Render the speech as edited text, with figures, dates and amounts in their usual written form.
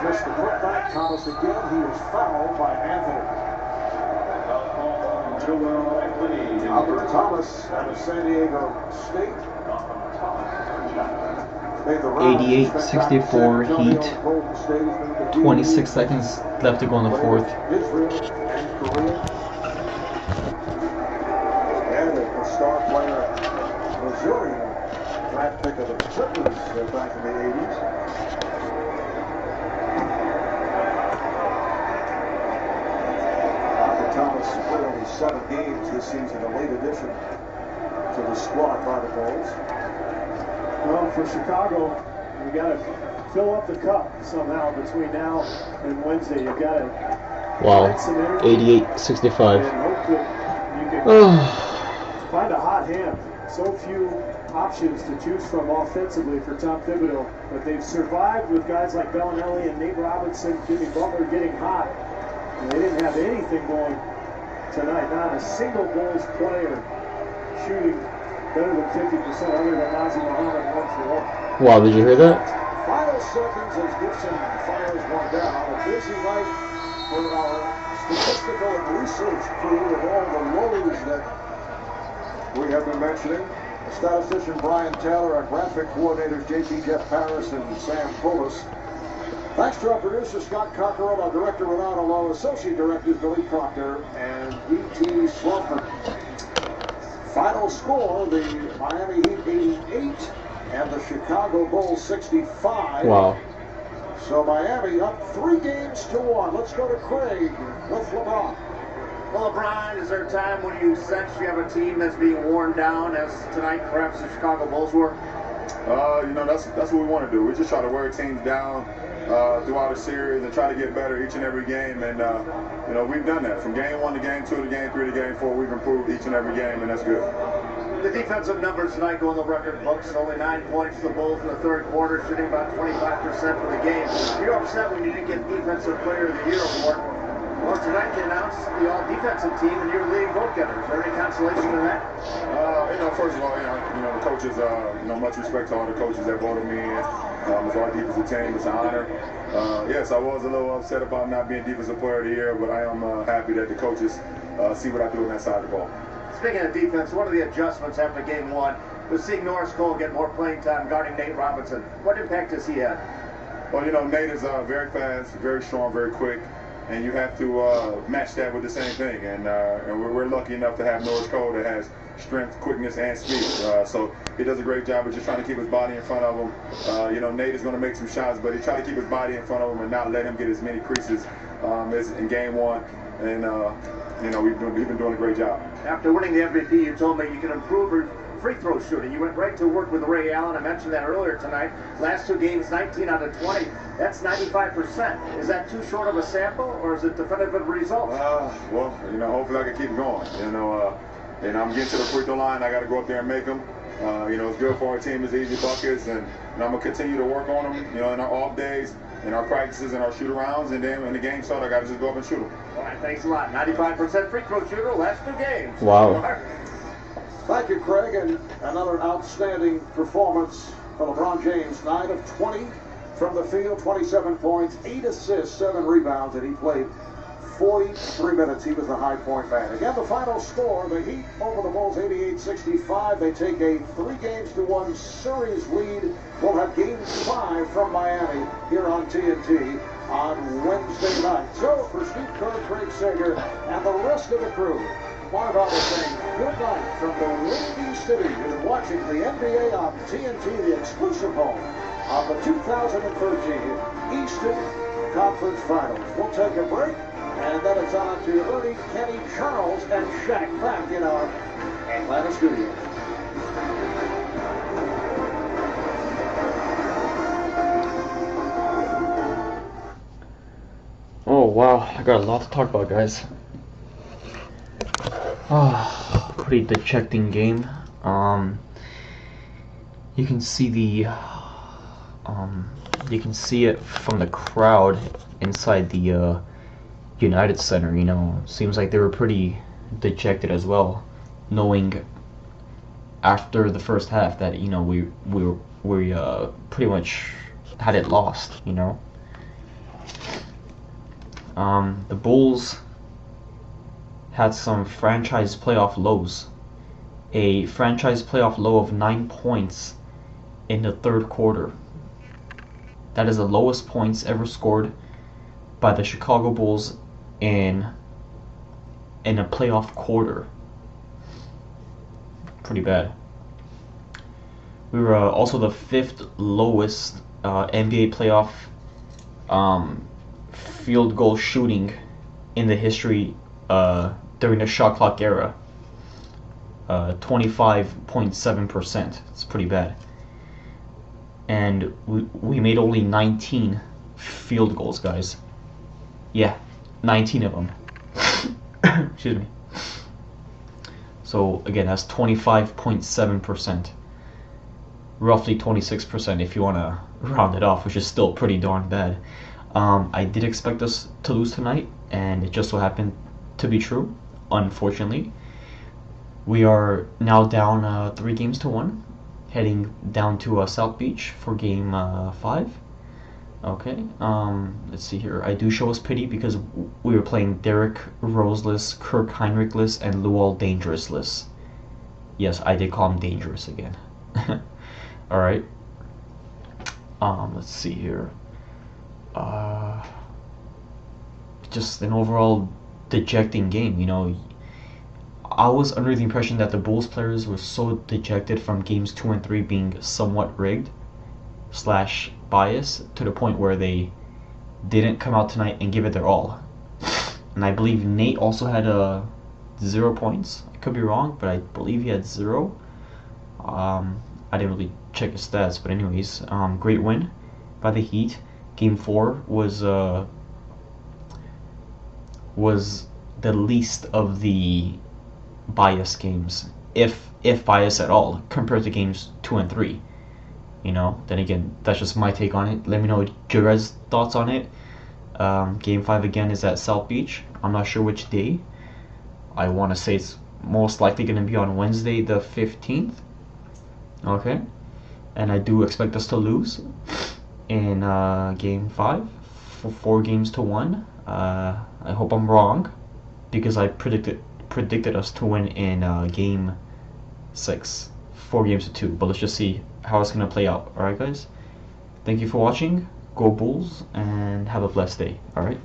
missed the putback. Thomas again. He is fouled by Anthony. Albert Thomas out of San Diego State. 88-64 Heat. 26 seconds left to go in the fourth. And a star player, Missouri, draft pick of the Clippers back in the 80s. Albert Thomas played only 7 games this season, a late addition to the squad by the Bulls. Well, for Chicago, we got to fill up the cup somehow between now and Wednesday. You've got to wow, 88-65. and hope that you can find a hot hand. So few options to choose from offensively for Tom Thibodeau, but they've survived with guys like Bellinelli and Nate Robinson, Jimmy Butler getting hot. And they didn't have anything going tonight. Not a single Bulls player shooting better than 50% other than Nazi Muhammad 1 for 1. Wow, did you hear that? Final seconds as Gibson fires one down. A busy night for our statistical and research crew with all the lows that we have been mentioning. Statistician Brian Taylor, our graphic coordinators JP Jeff Paris and Sam Poulos. Thanks to our producer Scott Cockerell, our director Renato Lowe, associate directors Billy Proctor and E.T. Swamper. Final score, the Miami Heat 88 and the Chicago Bulls 65. Wow. So Miami up 3-1. Let's go to Craig with LeBron. Well, LeBron, is there a time when you sense you have a team that's being worn down, as tonight perhaps the Chicago Bulls were? You know, that's what we want to do. We just try to wear teams down throughout a series and try to get better each and every game. And, you know, we've done that. From game 1 to game 2 to game 3 to game 4, we've improved each and every game, and that's good. The defensive numbers tonight go in the record books. Only 9 points for the Bulls in the third quarter, shooting about 25% for the game. You're upset when you didn't get Defensive Player of the Year award. Well, tonight they announced the all-defensive team, and you're leading vote getter. Is there any consolation in that? You know, first of all, you know, the coaches, you know, much respect to all the coaches that voted me in. As our defensive team, it's an honor. Yes, I was a little upset about not being Defensive Player of the Year, but I am happy that the coaches see what I do on that side of the ball. Speaking of defense, one of the adjustments after game 1 was seeing Norris Cole get more playing time guarding Nate Robinson. What impact does he have? Well, you know, Nate is very fast, very strong, very quick. And you have to match that with the same thing. And we're lucky enough to have Norris Cole that has strength, quickness, and speed. So he does a great job of just trying to keep his body in front of him. You know, Nate is going to make some shots, but he try to keep his body in front of him and not let him get as many creases as in game 1. And, you know, we've been doing a great job. After winning the MVP, you told me you can improve your free throw shooting. You went right to work with Ray Allen. I mentioned that earlier tonight. Last 2 games, 19 out of 20. That's 95%. Is that too short of a sample, or is it definitive results? Well, you know, hopefully I can keep going. You know, and I'm getting to the free throw line. I got to go up there and make them. You know, it's good for our team. It's easy buckets, and I'm gonna continue to work on them. You know, in our off days, in our practices, and our shoot arounds, and then when the game starts, I got to just go up and shoot them. All right, thanks a lot. 95% free throw shooter. Last 2 games. Wow. Thank you, Craig, and another outstanding performance for LeBron James. 9 of 20 from the field, 27 points, 8 assists, 7 rebounds, and he played 43 minutes. He was the high point man. Again, the final score, the Heat over the Bulls 88-65. They take a 3-1 series lead. We'll have game 5 from Miami here on TNT on Wednesday night. So for Steve Kerr, Craig Sager, and the rest of the crew, Marv Albert saying good night from the Windy City. You've been watching the NBA on TNT, the exclusive home of the 2013 Eastern Conference Finals. We'll take a break, and then it's on to Ernie, Kenny, Charles, and Shaq back in our Atlanta studio. Oh wow, I got a lot to talk about, guys. Pretty dejecting game. You can see the you can see it from the crowd inside the United Center. You know, seems like they were pretty dejected as well, knowing after the first half that, you know, we pretty much had it lost. You know, The Bulls had some franchise playoff lows. A franchise playoff low of 9 points in the third quarter. That is the lowest points ever scored by the Chicago Bulls in a playoff quarter. Pretty bad. We were also the 5th lowest NBA playoff field goal shooting in the history during the shot clock era. 25.7%. It's pretty bad. And we made only 19 field goals, guys. Yeah, 19 of them. Excuse me. So again, that's 25.7%. Roughly 26% if you want to round it off, which is still pretty darn bad. I did expect us to lose tonight, and it just so happened to be true, unfortunately. We are now down 3-1, heading down to South Beach for game 5. Okay, let's see here. I do show us pity because we were playing Derrick Rose-less, Kirk Heinrich-less, and Luol Dangerous-less. Yes, I did call him dangerous again. Alright. Let's see here. Just an overall dejecting game, you know. I was under the impression that the Bulls players were so dejected from games 2 and 3 being somewhat rigged / biased to the point where they didn't come out tonight and give it their all. And I believe Nate also had 0 points. I could be wrong, but I believe he had 0. I didn't really check his stats, but anyways, great win by the Heat. Game 4 was the least of the bias games, if bias at all, compared to games 2 and 3. You know, then again, that's just my take on it. Let me know your guys' thoughts on it. Game 5 again is at South Beach. I'm not sure which day. I want to say it's most likely going to be on Wednesday the 15th. Okay, and I do expect us to lose in game 5 for 4-1. I hope I'm wrong, because I predicted us to win in game 6, 4-2. But let's just see how it's gonna play out. Alright guys, thank you for watching. Go Bulls, and have a blessed day. Alright.